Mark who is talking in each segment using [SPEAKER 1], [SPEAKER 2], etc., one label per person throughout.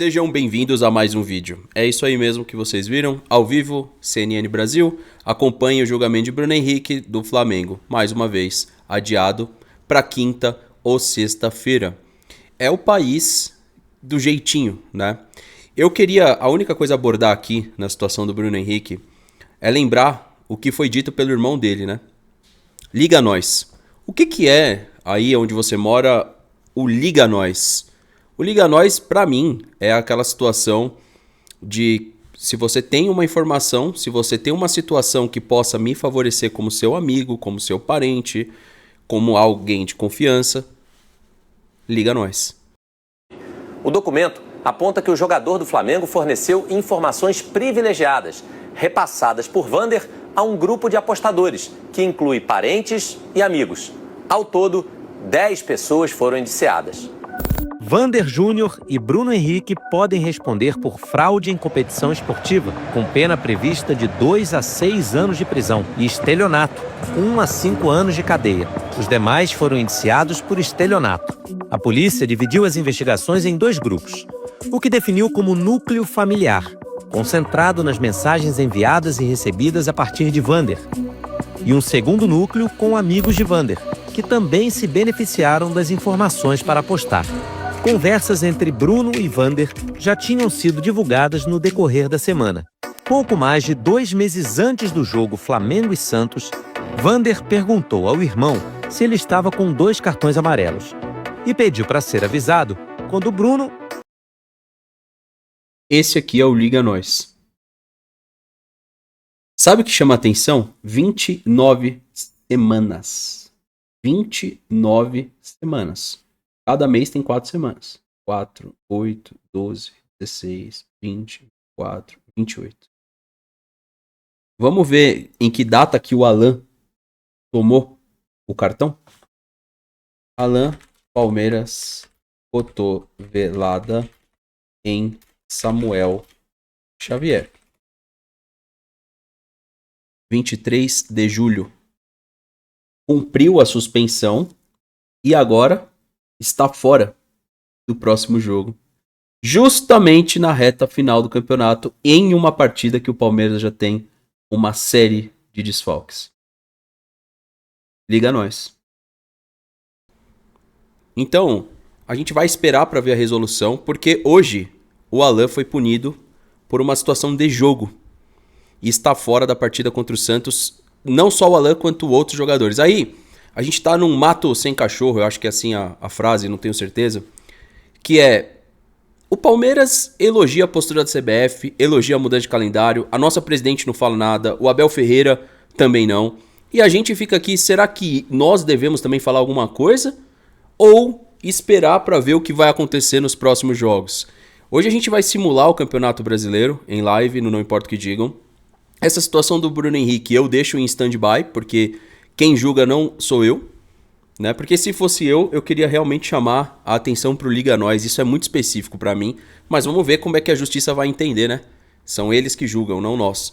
[SPEAKER 1] Sejam bem-vindos a mais um vídeo. É isso aí mesmo que vocês viram, ao vivo, CNN Brasil. Acompanhe o julgamento de Bruno Henrique do Flamengo, mais uma vez, adiado para quinta ou sexta-feira. É o país do jeitinho, né? A única coisa a abordar aqui na situação do Bruno Henrique é lembrar o que foi dito pelo irmão dele, né? Liga Nós. O que é aí onde você mora o Liga Nós? O Liga Nós, pra mim, é aquela situação de se você tem uma informação, se você tem uma situação que possa me favorecer como seu amigo, como seu parente, como alguém de confiança, Liga Nós.
[SPEAKER 2] O documento aponta que o jogador do Flamengo forneceu informações privilegiadas, repassadas por Vander a um grupo de apostadores, que inclui parentes e amigos. Ao todo, 10 pessoas foram indiciadas.
[SPEAKER 3] Vander Júnior e Bruno Henrique podem responder por fraude em competição esportiva, com pena prevista de 2 a 6 anos de prisão, e estelionato, 1 a 5 anos de cadeia. Os demais foram indiciados por estelionato. A polícia dividiu as investigações em 2 grupos, o que definiu como núcleo familiar, concentrado nas mensagens enviadas e recebidas a partir de Vander, e um segundo núcleo com amigos de Vander, que também se beneficiaram das informações para apostar. Conversas entre Bruno e Vander já tinham sido divulgadas no decorrer da semana. Pouco mais de 2 meses antes do jogo Flamengo e Santos, Vander perguntou ao irmão se ele estava com 2 cartões amarelos e pediu para ser avisado quando Bruno...
[SPEAKER 1] Esse aqui é o Liga Nós. Sabe o que chama a atenção? 29 semanas. 29 semanas. Cada mês tem 4 semanas. 4, 8, 12, 16, 20, 4, 28. Vamos ver em que data que o Alan tomou o cartão? Alan, Palmeiras, cotovelada em Samuel Xavier. 23 de julho. Cumpriu a suspensão e agora está fora do próximo jogo. Justamente na reta final do campeonato, em uma partida que o Palmeiras já tem uma série de desfalques. Liga Nós. Então, a gente vai esperar para ver a resolução, porque hoje o Alan foi punido por uma situação de jogo e está fora da partida contra o Santos, não só o Alan quanto outros jogadores. Aí, a gente tá num mato sem cachorro, eu acho que é assim a frase, não tenho certeza, que é: o Palmeiras elogia a postura da CBF, elogia a mudança de calendário, a nossa presidente não fala nada, o Abel Ferreira também não, e a gente fica aqui, será que nós devemos também falar alguma coisa? Ou esperar para ver o que vai acontecer nos próximos jogos? Hoje a gente vai simular o Campeonato Brasileiro em live, no Não Importa o que Digam. Essa situação do Bruno Henrique eu deixo em stand-by, porque quem julga não sou eu, né? Porque se fosse eu queria realmente chamar a atenção pro Liga Nós. Isso é muito específico para mim, mas vamos ver como é que a justiça vai entender, né? São eles que julgam, não nós.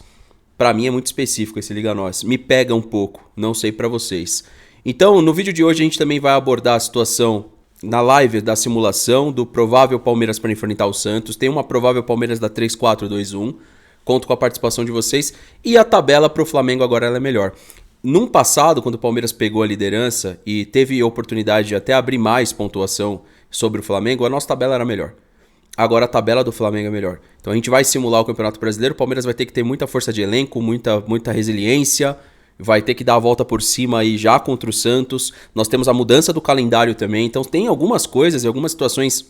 [SPEAKER 1] Para mim é muito específico esse Liga Nós. Me pega um pouco, não sei para vocês. Então, no vídeo de hoje a gente também vai abordar a situação na live da simulação do provável Palmeiras para enfrentar o Santos. Tem uma provável Palmeiras da 3-4-2-1. Conto com a participação de vocês. E a tabela para o Flamengo agora ela é melhor. Num passado, quando o Palmeiras pegou a liderança e teve a oportunidade de até abrir mais pontuação sobre o Flamengo, a nossa tabela era melhor. Agora a tabela do Flamengo é melhor. Então a gente vai simular o Campeonato Brasileiro. O Palmeiras vai ter que ter muita força de elenco, muita resiliência. Vai ter que dar a volta por cima aí já contra o Santos. Nós temos a mudança do calendário também. Então tem algumas coisas e algumas situações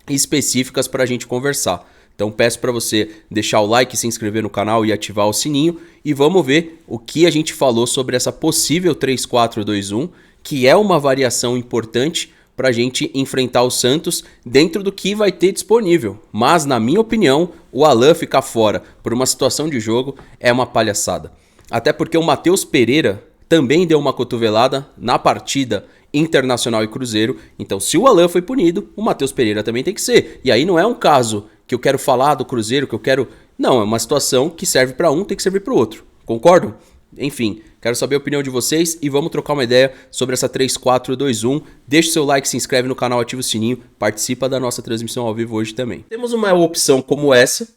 [SPEAKER 1] específicas para a gente conversar. Então peço para você deixar o like, se inscrever no canal e ativar o sininho. E vamos ver o que a gente falou sobre essa possível 3-4-2-1, que é uma variação importante para a gente enfrentar o Santos dentro do que vai ter disponível. Mas, na minha opinião, o Alan ficar fora por uma situação de jogo é uma palhaçada. Até porque o Matheus Pereira também deu uma cotovelada na partida Internacional e Cruzeiro. Então, se o Alan foi punido, o Matheus Pereira também tem que ser. E aí não é um caso que eu quero falar do Cruzeiro, que eu quero... Não, é uma situação que serve para um, tem que servir para o outro. Concordam? Enfim, quero saber a opinião de vocês e vamos trocar uma ideia sobre essa 3-4-2-1. Deixa o seu like, se inscreve no canal, ativa o sininho, participa da nossa transmissão ao vivo hoje também. Temos uma opção como essa,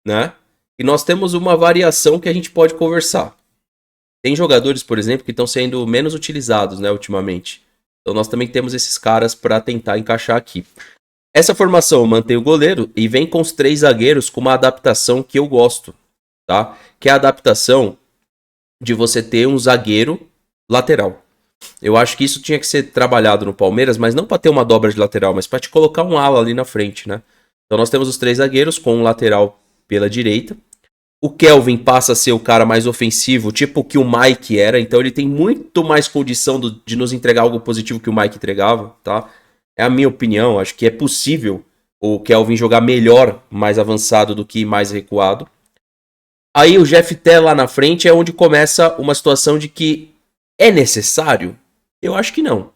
[SPEAKER 1] né? E nós temos uma variação que a gente pode conversar. Tem jogadores, por exemplo, que estão sendo menos utilizados, né, ultimamente. Então nós também temos esses caras para tentar encaixar aqui. Essa formação mantém o goleiro e vem com os 3 zagueiros com uma adaptação que eu gosto, tá? Que é a adaptação de você ter um zagueiro lateral. Eu acho que isso tinha que ser trabalhado no Palmeiras, mas não para ter uma dobra de lateral, mas para te colocar um ala ali na frente, né? Então nós temos os 3 zagueiros com um lateral pela direita. O Kelvin passa a ser o cara mais ofensivo, tipo o que o Mike era. Então ele tem muito mais condição de nos entregar algo positivo que o Mike entregava, tá? É a minha opinião. Acho que é possível o Kelvin jogar melhor, mais avançado do que mais recuado. Aí o Jefté lá na frente é onde começa uma situação de que é necessário? Eu acho que não.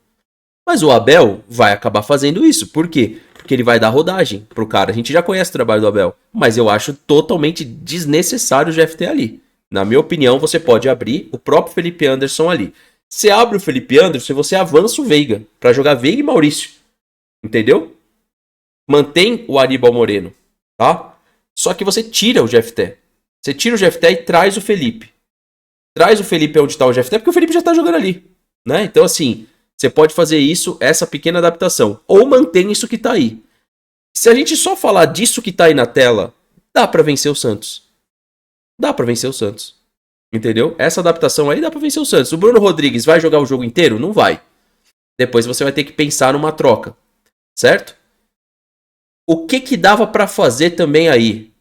[SPEAKER 1] Mas o Abel vai acabar fazendo isso. Por quê? Porque ele vai dar rodagem pro cara. A gente já conhece o trabalho do Abel. Mas eu acho totalmente desnecessário o Jefté ali. Na minha opinião, você pode abrir o próprio Felipe Anderson ali. Você abre o Felipe Anderson e você avança o Veiga. Pra jogar Veiga e Maurício. Entendeu? Mantém o Aníbal Moreno. Tá? Só que você tira o Jefté. Você tira o Jefté e traz o Felipe. Traz o Felipe onde tá o Jefté, porque o Felipe já tá jogando ali. Né? Então assim... Você pode fazer isso, essa pequena adaptação. Ou mantém isso que tá aí. Se a gente só falar disso que tá aí na tela, dá pra vencer o Santos. Dá pra vencer o Santos. Entendeu? Essa adaptação aí dá pra vencer o Santos. O Bruno Rodrigues vai jogar o jogo inteiro? Não vai. Depois você vai ter que pensar numa troca. Certo? O que dava pra fazer também aí?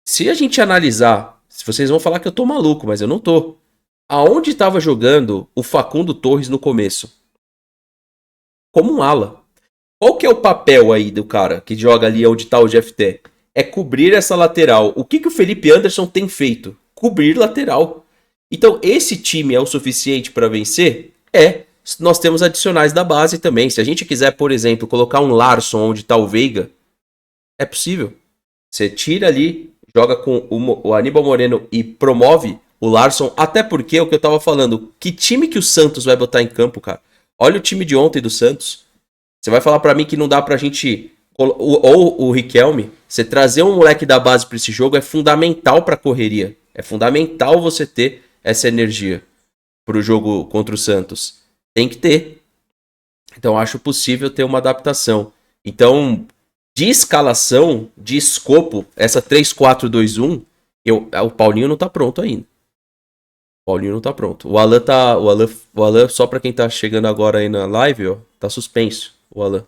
[SPEAKER 1] Se a gente analisar, se vocês vão falar que eu tô maluco, mas eu não tô. Aonde estava jogando o Facundo Torres no começo? Como um ala. Qual que é o papel aí do cara que joga ali onde tá o Jefté? É cobrir essa lateral. O que o Felipe Anderson tem feito? Cobrir lateral. Então esse time é o suficiente para vencer? É. Nós temos adicionais da base também. Se a gente quiser, por exemplo, colocar um Larson onde tá o Veiga, é possível. Você tira ali, joga com o Aníbal Moreno e promove o Larson. Até porque, o que eu tava falando, que time que o Santos vai botar em campo, cara? Olha o time de ontem do Santos. Você vai falar pra mim que não dá pra gente... Ou o Riquelme, você trazer um moleque da base pra esse jogo é fundamental pra correria. É fundamental você ter essa energia pro jogo contra o Santos. Tem que ter. Então acho possível ter uma adaptação. Então, de escalação, de escopo, essa 3-4-2-1, o Paulinho não tá pronto ainda. O Paulinho não tá pronto. O Alan, só pra quem tá chegando agora aí na live, ó, tá suspenso. O Alan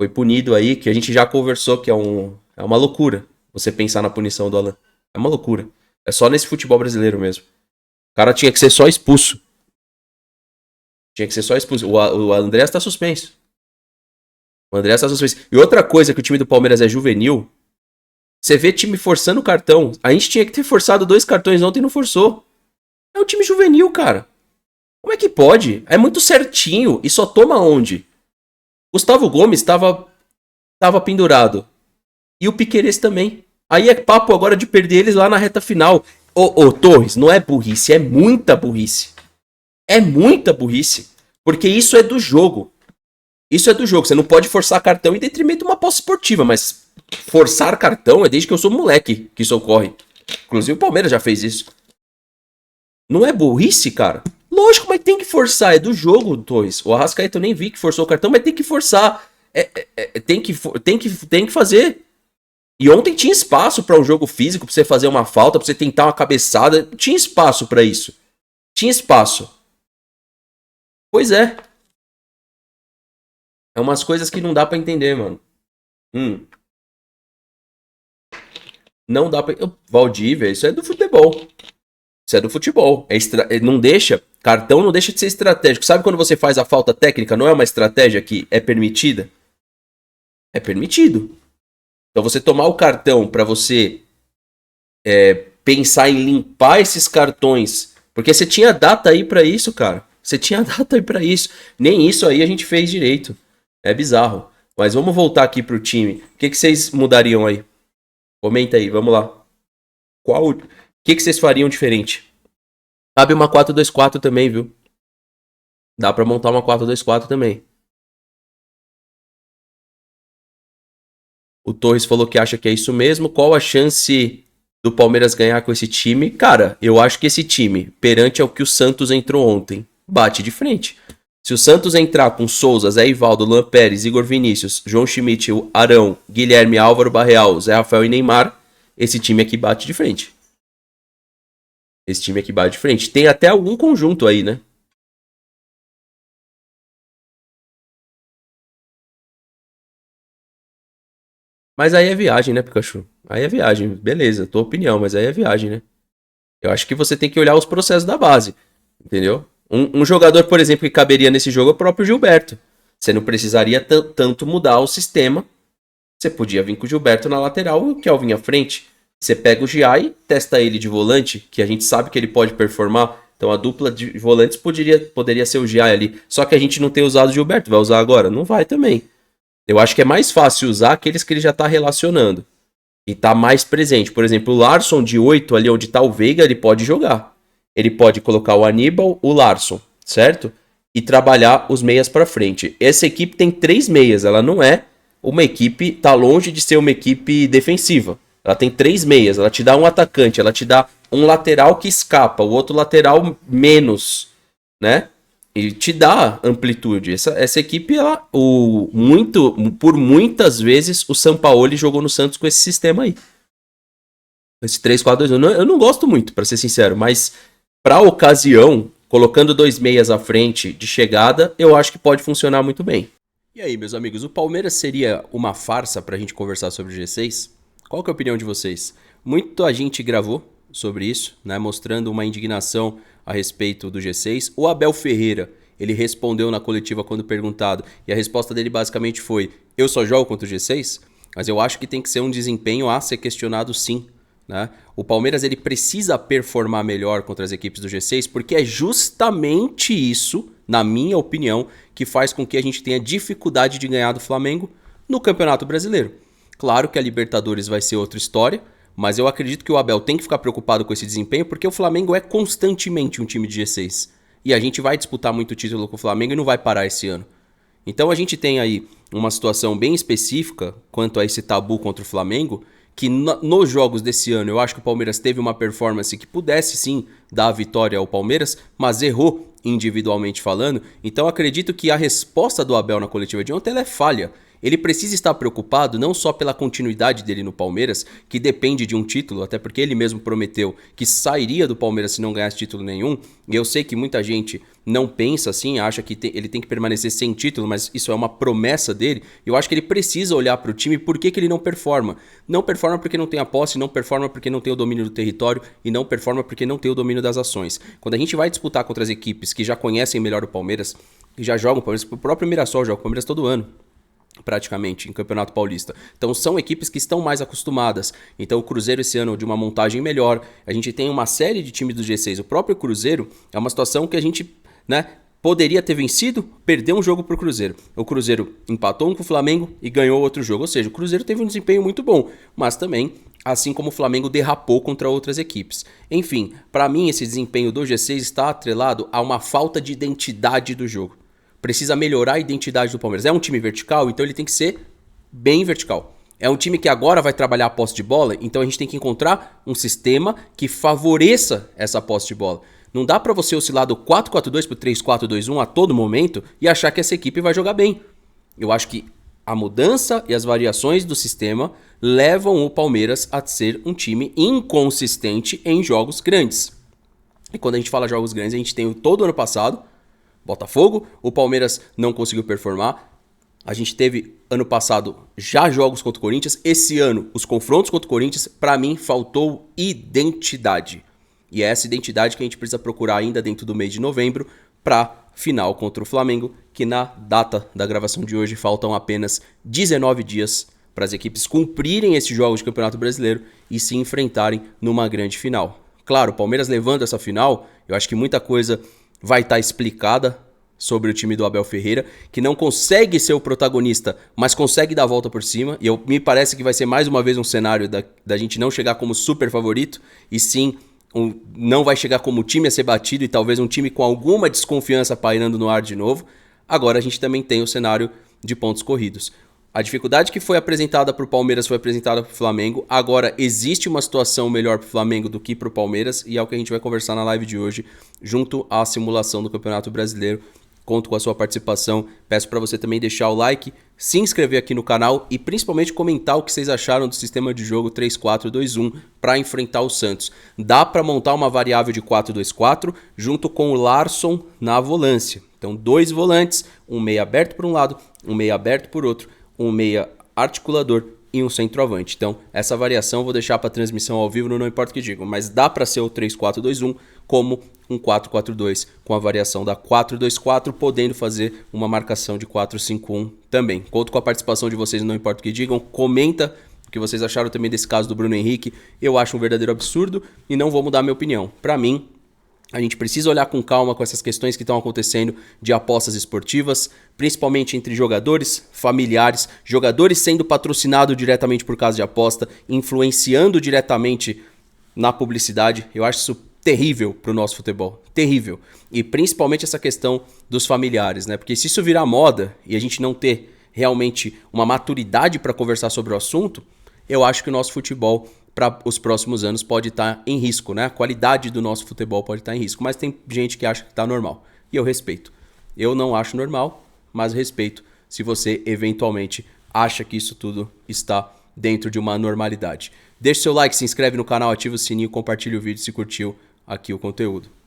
[SPEAKER 1] foi punido aí, que a gente já conversou que é uma loucura você pensar na punição do Alan. É uma loucura. É só nesse futebol brasileiro mesmo. O cara tinha que ser só expulso. Tinha que ser só expulso. O Andrés tá suspenso. O Andrés tá suspenso. E outra coisa que o time do Palmeiras é juvenil. Você vê time forçando o cartão. A gente tinha que ter forçado 2 cartões ontem e não forçou. É um time juvenil, cara. Como é que pode? É muito certinho. E só toma onde? Gustavo Gomes estava pendurado. E o Piquerez também. Aí é papo agora de perder eles lá na reta final. Ô, Torres, não é burrice. É muita burrice. É muita burrice. Porque isso é do jogo. Isso é do jogo. Você não pode forçar cartão em detrimento de uma posse esportiva. Mas forçar cartão é desde que eu sou moleque que isso ocorre. Inclusive o Palmeiras já fez isso. Não é burrice, cara? Lógico, mas tem que forçar. É do jogo, Torres. O Arrascaeta eu nem vi que forçou o cartão, mas tem que forçar. Tem que fazer. E ontem tinha espaço para um jogo físico, pra você fazer uma falta, pra você tentar uma cabeçada. Tinha espaço para isso. Tinha espaço. Pois é. É umas coisas que não dá pra entender, mano. Não dá pra... Valdívia, isso é do futebol. Isso é do futebol. Não deixa... Cartão não deixa de ser estratégico. Sabe quando você faz a falta técnica, não é uma estratégia que é permitida? É permitido. Então você tomar o cartão pra você pensar em limpar esses cartões. Porque você tinha data aí pra isso, cara. Você tinha data aí pra isso. Nem isso aí a gente fez direito. É bizarro. Mas vamos voltar aqui pro time. O que vocês mudariam aí? Comenta aí, vamos lá. que vocês fariam diferente? Cabe uma 4-2-4 também, viu? Dá pra montar uma 4-2-4 também. O Torres falou que acha que é isso mesmo. Qual a chance do Palmeiras ganhar com esse time? Cara, eu acho que esse time, perante ao que o Santos entrou ontem, bate de frente. Se o Santos entrar com Souza, Zé Ivaldo, Luan Pérez, Igor Vinícius, João Schmidt, Arão, Guilherme, Álvaro Barreal, Zé Rafael e Neymar, esse time aqui bate de frente. Esse time aqui bate de frente. Tem até algum conjunto aí, né? Mas aí é viagem, né, Pikachu? Aí é viagem, beleza, tua opinião, mas aí é viagem, né? Eu acho que você tem que olhar os processos da base, entendeu? Um jogador, por exemplo, que caberia nesse jogo é o próprio Gilberto. Você não precisaria tanto mudar o sistema. Você podia vir com o Gilberto na lateral e o Kelvin à frente. Você pega o Giai, testa ele de volante, que a gente sabe que ele pode performar. Então a dupla de volantes poderia ser o Giai ali. Só que a gente não tem usado o Gilberto, vai usar agora? Não vai também. Eu acho que é mais fácil usar aqueles que ele já está relacionando. E tá mais presente. Por exemplo, o Larson de 8, ali onde tá o Veiga, ele pode jogar. Ele pode colocar o Aníbal, o Larson, certo? E trabalhar os meias pra frente. Essa equipe tem 3 meias, ela não é uma equipe, tá longe de ser uma equipe defensiva. Ela tem 3 meias, ela te dá um atacante, ela te dá um lateral que escapa, o outro lateral menos, né? E te dá amplitude. Essa equipe, ela, por muitas vezes, o Sampaoli jogou no Santos com esse sistema aí. Esse 3-4-2. Eu não gosto muito, pra ser sincero, mas pra ocasião, colocando 2 meias à frente de chegada, eu acho que pode funcionar muito bem. E aí, meus amigos, o Palmeiras seria uma farsa pra gente conversar sobre o G6? Qual que é a opinião de vocês? Muita gente gravou sobre isso, né, mostrando uma indignação a respeito do G6. O Abel Ferreira, ele respondeu na coletiva quando perguntado, e a resposta dele basicamente foi: eu só jogo contra o G6? Mas eu acho que tem que ser um desempenho a ser questionado, sim, né? O Palmeiras, ele precisa performar melhor contra as equipes do G6, porque é justamente isso, na minha opinião, que faz com que a gente tenha dificuldade de ganhar do Flamengo no Campeonato Brasileiro. Claro que a Libertadores vai ser outra história, mas eu acredito que o Abel tem que ficar preocupado com esse desempenho, porque o Flamengo é constantemente um time de G6. E a gente vai disputar muito título com o Flamengo e não vai parar esse ano. Então a gente tem aí uma situação bem específica quanto a esse tabu contra o Flamengo, que nos jogos desse ano eu acho que o Palmeiras teve uma performance que pudesse sim dar a vitória ao Palmeiras, mas errou individualmente falando. Então acredito que a resposta do Abel na coletiva de ontem ela é falha. Ele precisa estar preocupado não só pela continuidade dele no Palmeiras, que depende de um título, até porque ele mesmo prometeu que sairia do Palmeiras se não ganhasse título nenhum. E eu sei que muita gente não pensa assim, acha que ele tem que permanecer sem título, mas isso é uma promessa dele. Eu acho que ele precisa olhar para o time por que ele não performa. Não performa porque não tem a posse, não performa porque não tem o domínio do território e não performa porque não tem o domínio das ações. Quando a gente vai disputar contra as equipes que já conhecem melhor o Palmeiras, que já jogam o Palmeiras, o próprio Mirassol joga o Palmeiras todo ano, praticamente, em Campeonato Paulista. Então são equipes que estão mais acostumadas. Então o Cruzeiro esse ano de uma montagem melhor. A gente tem uma série de times do G6. O próprio Cruzeiro é uma situação que a gente, né, poderia ter vencido, perdeu um jogo pro Cruzeiro. O Cruzeiro empatou um com o Flamengo e ganhou outro jogo. Ou seja, o Cruzeiro teve um desempenho muito bom, mas também, assim como o Flamengo, derrapou contra outras equipes. Enfim, para mim esse desempenho do G6 está atrelado a uma falta de identidade do jogo. Precisa melhorar a identidade do Palmeiras. É um time vertical, então ele tem que ser bem vertical. É um time que agora vai trabalhar a posse de bola, então a gente tem que encontrar um sistema que favoreça essa posse de bola. Não dá pra você oscilar do 4-4-2 pro 3-4-2-1 a todo momento e achar que essa equipe vai jogar bem. Eu acho que a mudança e as variações do sistema levam o Palmeiras a ser um time inconsistente em jogos grandes. E quando a gente fala jogos grandes, a gente tem todo ano passado Botafogo, o Palmeiras não conseguiu performar. A gente teve ano passado já jogos contra o Corinthians. Esse ano, os confrontos contra o Corinthians, para mim, faltou identidade. E é essa identidade que a gente precisa procurar ainda dentro do mês de novembro para final contra o Flamengo, que na data da gravação de hoje faltam apenas 19 dias para as equipes cumprirem esses jogos de Campeonato Brasileiro e se enfrentarem numa grande final. Claro, o Palmeiras levando essa final, eu acho que muita coisa vai estar explicada sobre o time do Abel Ferreira, que não consegue ser o protagonista, mas consegue dar a volta por cima. E me parece que vai ser mais uma vez um cenário da gente não chegar como super favorito, e sim não vai chegar como time a ser batido e talvez um time com alguma desconfiança pairando no ar de novo. Agora a gente também tem o cenário de pontos corridos. A dificuldade que foi apresentada para o Palmeiras foi apresentada para o Flamengo. Agora existe uma situação melhor para o Flamengo do que para o Palmeiras e é o que a gente vai conversar na live de hoje, junto à simulação do Campeonato Brasileiro. Conto com a sua participação. Peço para você também deixar o like, se inscrever aqui no canal e principalmente comentar o que vocês acharam do sistema de jogo 3-4-2-1 para enfrentar o Santos. Dá para montar uma variável de 4-2-4 junto com o Larsson na volância. Então 2 volantes, um meia aberto por um lado, um meia aberto por outro, um meia articulador e um centroavante. Então essa variação eu vou deixar para transmissão ao vivo, não importa o que digam, mas dá para ser o 3-4-2-1 como um 4-4-2 com a variação da 4-2-4, podendo fazer uma marcação de 4-5-1 também. Conto com a participação de vocês, não importa o que digam, comenta o que vocês acharam também desse caso do Bruno Henrique. Eu acho um verdadeiro absurdo e não vou mudar minha opinião. Para mim, a gente precisa olhar com calma com essas questões que estão acontecendo de apostas esportivas, principalmente entre jogadores, familiares, jogadores sendo patrocinados diretamente por casa de aposta, influenciando diretamente na publicidade. Eu acho isso terrível para o nosso futebol, terrível. E principalmente essa questão dos familiares, né? Porque se isso virar moda e a gente não ter realmente uma maturidade para conversar sobre o assunto, eu acho que o nosso futebol para os próximos anos pode estar em risco, né? A qualidade do nosso futebol pode estar em risco, mas tem gente que acha que está normal. E eu respeito. Eu não acho normal, mas respeito se você eventualmente acha que isso tudo está dentro de uma normalidade. Deixe seu like, se inscreve no canal, ativa o sininho, compartilha o vídeo se curtiu aqui o conteúdo.